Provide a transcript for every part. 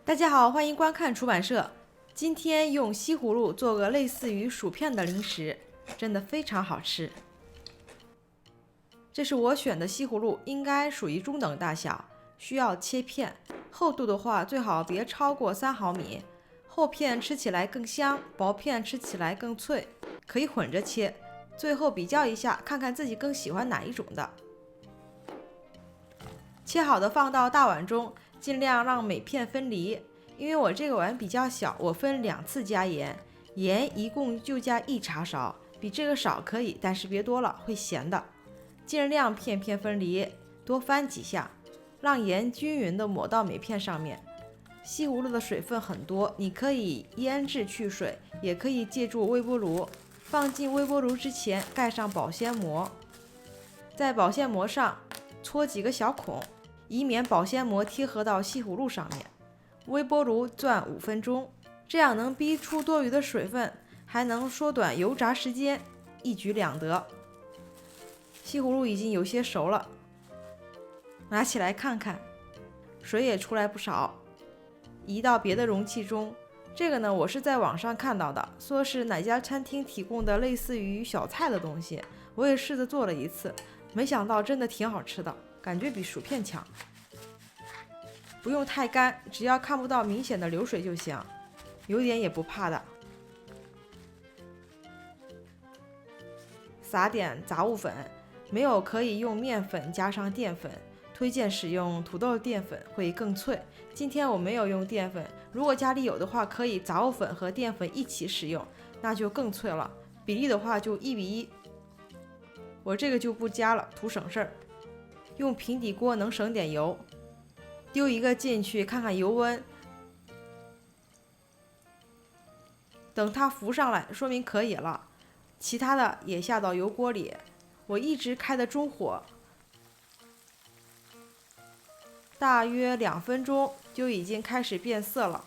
大家好，欢迎观看出版社。今天用西葫芦做个类似于薯片的零食，真的非常好吃。这是我选的西葫芦，应该属于中等大小，需要切片。厚度的话，最好别超过3毫米。厚片吃起来更香，薄片吃起来更脆，可以混着切。最后比较一下，看看自己更喜欢哪一种的。切好的放到大碗中，尽量让每片分离。因为我这个碗比较小，我分2次加盐，盐一共就加1茶勺，比这个少可以，但是别多了，会咸的。尽量片片分离，多翻几下，让盐均匀的抹到每片上面。西葫芦的水分很多，你可以腌制去水，也可以借助微波炉。放进微波炉之前，盖上保鲜膜，在保鲜膜上戳几个小孔，以免保鲜膜贴合到西葫芦上面。微波炉转5分钟，这样能逼出多余的水分，还能缩短油炸时间，一举两得。西葫芦已经有些熟了，拿起来看看，水也出来不少。移到别的容器中。这个呢，我是在网上看到的，说是哪家餐厅提供的类似于小菜的东西，我也试着做了一次，没想到真的挺好吃的，感觉比薯片强。不用太干，只要看不到明显的流水就行，有点也不怕的。撒点杂物粉，没有可以用面粉加上淀粉，推荐使用土豆淀粉会更脆。今天我没有用淀粉，如果家里有的话，可以杂物粉和淀粉一起使用，那就更脆了。比例的话就1比1，我这个就不加了，图省事儿。用平底锅能省点油，丢一个进去看看油温，等它浮上来，说明可以了。其他的也下到油锅里，我一直开的中火，大约2分钟就已经开始变色了。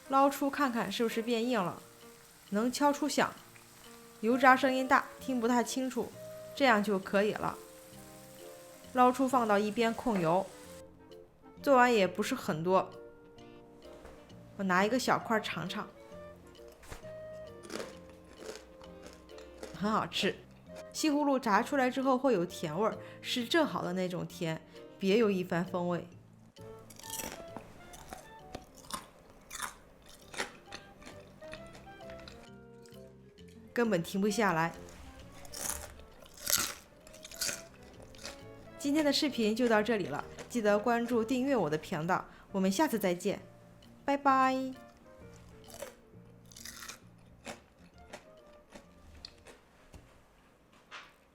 捞出看看是不是变硬了，能敲出响，油炸声音大，听不太清楚，这样就可以了。捞出放到一边控油。做完也不是很多，我拿一个小块尝尝，很好吃。西葫芦炸出来之后会有甜味儿，是正好的那种甜，别有一番风味。根本停不下来。今天的视频就到这里了，记得关注订阅我的频道，我们下次再见，拜拜。